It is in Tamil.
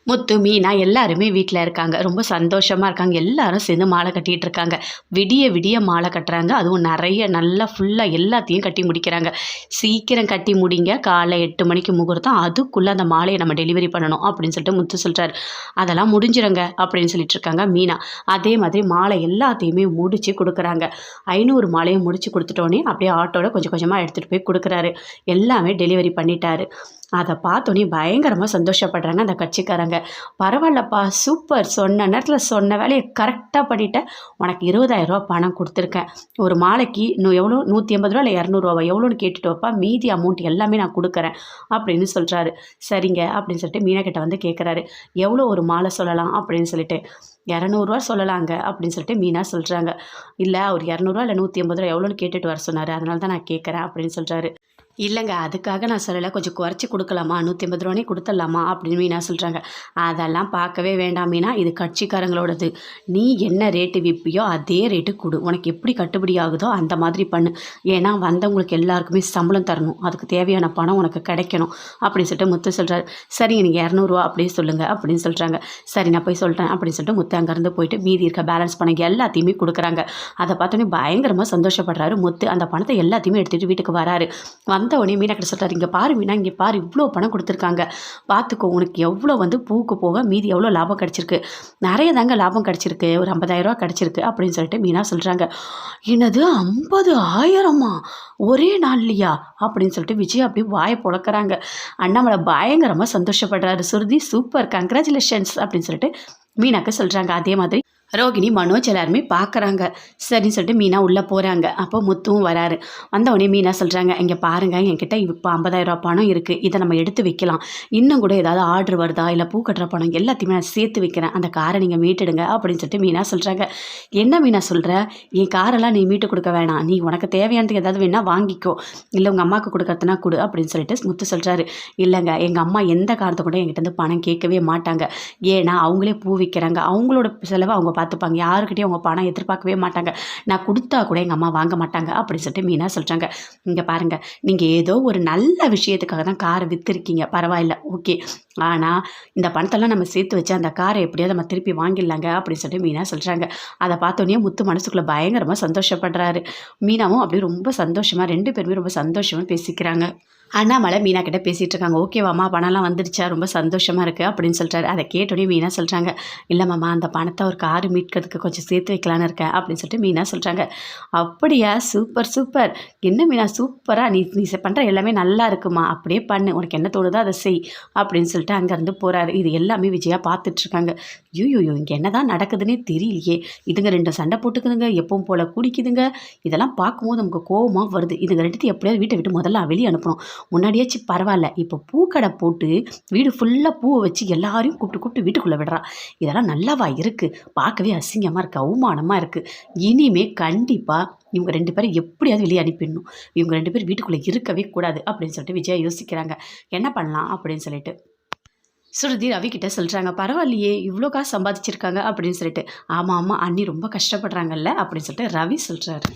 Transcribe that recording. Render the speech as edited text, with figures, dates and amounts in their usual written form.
முத்து, மீனா எல்லாருமே வீட்டில் இருக்காங்க. ரொம்ப சந்தோஷமாக இருக்காங்க. எல்லாரும் சேர்ந்து மாலை கட்டிகிட்டு இருக்காங்க. விடிய விடிய மாலை கட்டுறாங்க. அதுவும் நிறைய நல்லா ஃபுல்லாக எல்லாத்தையும் கட்டி முடிக்கிறாங்க. சீக்கிரம் கட்டி முடிங்க, காலை 8 மணிக்கு முகூர்த்தம், அதுக்குள்ளே அந்த மாலையை நம்ம டெலிவரி பண்ணணும் அப்படின்னு சொல்லிட்டு முத்து சொல்கிறார். அதெல்லாம் முடிஞ்சிருங்க அப்படின்னு சொல்லிட்டு இருக்காங்க மீனா. அதே மாதிரி மாலை எல்லாத்தையுமே முடித்து கொடுக்குறாங்க. 500 மாலையை முடித்து கொடுத்துட்டோன்னே அப்படியே ஆட்டோட கொஞ்சம் கொஞ்சமாக எடுத்துகிட்டு போய் கொடுக்குறாரு. எல்லாமே டெலிவரி பண்ணிட்டாரு. அதை பார்த்தோன்னே பயங்கரமாக சந்தோஷப்படுறாங்க அந்த கட்சிக்காரங்க. பரவாயில்லப்பா, சூப்பர், சொன்ன நேரத்தில் சொன்ன வேலையை கரெக்டாக பண்ணிட்டேன். உனக்கு 20,000 பணம் கொடுத்துருக்கேன். ஒரு மாலைக்கு இன்னும் எவ்வளோ, 150 இல்லை 200 எவ்வளோன்னு கேட்டுட்டு வைப்பா, மீதி அமௌண்ட் எல்லாமே நான் கொடுக்குறேன் அப்படின்னு சொல்கிறாரு. சரிங்க அப்படின்னு சொல்லிட்டு மீனா கிட்ட வந்து கேட்குறாரு. எவ்வளோ ஒரு மாலை சொல்லலாம் அப்படின்னு சொல்லிட்டு. 200 சொல்லலாங்க அப்படின்னு சொல்லிட்டு மீனா சொல்கிறாங்க. இல்லை, ஒரு 200 இல்லை 150 எவ்வளோன்னு கேட்டுட்டு வர சொன்னார், அதனால தான் நான் கேட்குறேன் அப்படின்னு சொல்கிறாரு. இல்லைங்க, அதுக்காக நான் சொல்லலை, கொஞ்சம் குறைச்சி கொடுக்கலாமா, 150 கொடுத்துடலாமா அப்படின்னு மீனா சொல்கிறாங்க. அதெல்லாம் பார்க்கவே வேண்டாம் மீனா, இது கட்சிக்காரங்களோடது. நீ என்ன ரேட்டு விற்பியோ அதே ரேட்டு கொடு. உனக்கு எப்படி கட்டுப்படி ஆகுதோ அந்த மாதிரி பண்ணு. ஏன்னா வந்தவங்களுக்கு எல்லாருக்குமே சம்பளம் தரணும், அதுக்கு தேவையான பணம் உனக்கு கிடைக்கணும் அப்படின்னு சொல்லிட்டு முத்து சொல்கிறாரு. சரிங்க, நீங்கள் 200 அப்படியே சொல்லுங்கள் அப்படின்னு சொல்கிறாங்க. சரி, நான் போய் சொல்கிறேன் அப்படின்னு சொல்லிட்டு முத்து அங்கேருந்து போயிட்டு மீதி இருக்க பேலன்ஸ் பணம் எல்லாத்தையுமே கொடுக்குறாங்க. அதை பார்த்தோன்னே பயங்கரமாக சந்தோஷப்படுறாரு முத்து. அந்த பணத்தை எல்லாத்தையுமே எடுத்துகிட்டு வீட்டுக்கு வராரு. வந்த உடனே மீனா கிட்ட சொல்கிறார். இங்கே பாரு மீனா, இங்கே பாரு, இவ்வளோ பணம் கொடுத்துருக்காங்க, பார்த்துக்கோ, உனக்கு எவ்வளோ பூவுக்கு போக மீதி எவ்வளோ லாபம் கிடச்சிருக்கு. நிறைய தாங்க லாபம் கிடச்சிருக்கு, ஒரு 50,000 கிடச்சிருக்கு அப்படின்னு சொல்லிட்டு மீனா சொல்கிறாங்க. என்னது, 50,000மா ஒரே நாள்லையா அப்படின்னு சொல்லிட்டு விஜய் அப்படியே வாயை புழக்கிறாங்க. அண்ணாமலை பயங்கரமாக சந்தோஷப்படுறாரு. சுருதி சூப்பர், கங்க்ராச்சுலேஷன்ஸ் அப்படின்னு சொல்லிட்டு மீனாக்கு சொல்கிறாங்க. அதே மாதிரி ரோகிணி, மனோஜ் எல்லாருமே பார்க்குறாங்க. சரின்னு சொல்லிட்டு மீனா உள்ளே போகிறாங்க. அப்போ முத்துவும் வராரு. வந்தவொடனே மீனா சொல்கிறாங்க, இங்கே பாருங்கள், என்கிட்ட இப்போ 50,000 பணம் இருக்குது, இதை நம்ம எடுத்து வைக்கலாம். இன்னும் கூட ஏதாவது ஆர்டர் வருதா, இல்லை பூ கட்டுற பணம் எல்லாத்தையுமே நான் சேர்த்து வைக்கிறேன், அந்த காரை நீங்கள் மீட்டுடுங்க அப்படின்னு சொல்லிட்டு மீனா சொல்கிறாங்க. என்ன மீனா சொல்கிற, என் காரெல்லாம் நீ மீட்டு கொடுக்க வேணாம், நீ உனக்கு தேவையானது ஏதாவது வேணால் வாங்கிக்கோ, இல்லை உங்கள் அம்மாவுக்கு கொடுக்கறதுனா கொடு அப்படின்னு சொல்லிட்டு முத்து சொல்கிறாரு. இல்லைங்க, எங்கள் அம்மா எந்த காரத்தை கூட என்கிட்ட பணம் கேட்கவே மாட்டாங்க. ஏன்னா அவங்களே பூ விற்கிறாங்க, அவங்களோட செலவை அவங்க பார்த்துப்பாங்க, யாருக்கிட்டையும் அவங்க பணம் எதிர்பார்க்கவே மாட்டாங்க. நான் கொடுத்தா கூட எங்கள் அம்மா வாங்க மாட்டாங்க அப்படின்னு சொல்லிட்டு மீனா சொல்கிறாங்க. இங்கே பாருங்கள், நீங்கள் ஏதோ ஒரு நல்ல விஷயத்துக்காக தான் காரை விற்றுருக்கீங்க, பரவாயில்ல, ஓகே. ஆனால் இந்த பணத்தெல்லாம் நம்ம சேர்த்து வச்சு அந்த காரை எப்படியாவது நம்ம திருப்பி வாங்கிடலாங்க அப்படின்னு சொல்லிட்டு மீனா சொல்கிறாங்க. அதை பார்த்தோன்னே முத்து மனசுக்குள்ளே பயங்கரமாக சந்தோஷப்படுறாரு. மீனாவும் அப்படியே ரொம்ப சந்தோஷமாக, 2 பேருமே ரொம்ப சந்தோஷமாக பேசிக்கிறாங்க. அண்ணாமலை மீனா கிட்ட பேசிகிட்டு இருக்காங்க. ஓகேவாம்மா, பணம்லாம் வந்துடுச்சா, ரொம்ப சந்தோஷமாக இருக்குது அப்படின்னு சொல்கிறாரு. அதை கேட்டோடனே மீனா சொல்கிறாங்க. இல்லை மாமா, அந்த பணத்தை ஒரு காரு மீட்கிறதுக்கு கொஞ்சம் சேர்த்து வைக்கலான்னு இருக்கேன் அப்படின்னு சொல்லிட்டு மீனா சொல்கிறாங்க. அப்படியா, சூப்பர் சூப்பர், என்ன மீனா சூப்பராக, நீ நீ பண்ணுற எல்லாமே நல்லா இருக்குமா, அப்படியே பண்ணு, உனக்கு என்ன தோணுதோ அதை செய் அப்படின்னு சொல்லிட்டு அங்கேருந்து போகிறாரு. இது எல்லாமே விஜயா பார்த்துட்ருக்காங்க. யூ இங்கே என்ன தான் நடக்குதுன்னே தெரியலையே, இதுங்க 2 சண்டை போட்டுக்குதுங்க, எப்பவும் போல் குடிக்குதுங்க, இதெல்லாம் பார்க்கும்போது நமக்கு கோபமாக வருது. இதுங்க 2 எப்படியாவது வீட்டை விட்டு முதல்ல வெளியே அனுப்பணும். முன்னாடியாச்சும் பரவாயில்ல, இப்போ பூக்கடை போட்டு வீடு ஃபுல்லாக பூவை வச்சு எல்லாரையும் கூப்பிட்டு கூப்பிட்டு வீட்டுக்குள்ளே விடுறா. இதெல்லாம் நல்லாவா இருக்குது, பார்க்கவே அசிங்கமாக இருக்குது, அவமானமாக இருக்குது. இனிமே கண்டிப்பாக இவங்க 2 பேரும் எப்படியாவது வெளியே அனுப்பிடணும், இவங்க 2 பேர் வீட்டுக்குள்ளே இருக்கவே கூடாது அப்படின்னு சொல்லிட்டு விஜயா யோசிக்கிறாங்க. என்ன பண்ணலாம் அப்படின்னு சொல்லிட்டு சுருதி ரவி கிட்ட சொல்கிறாங்க. பரவாயில்லையே, இவ்வளோ காசு சம்பாதிச்சிருக்காங்க அப்படின்னு சொல்லிட்டு. ஆமாம் ஆமாம், அண்ணி ரொம்ப கஷ்டப்படுறாங்கல்ல அப்படின்னு சொல்லிட்டு ரவி சொல்கிறாரு.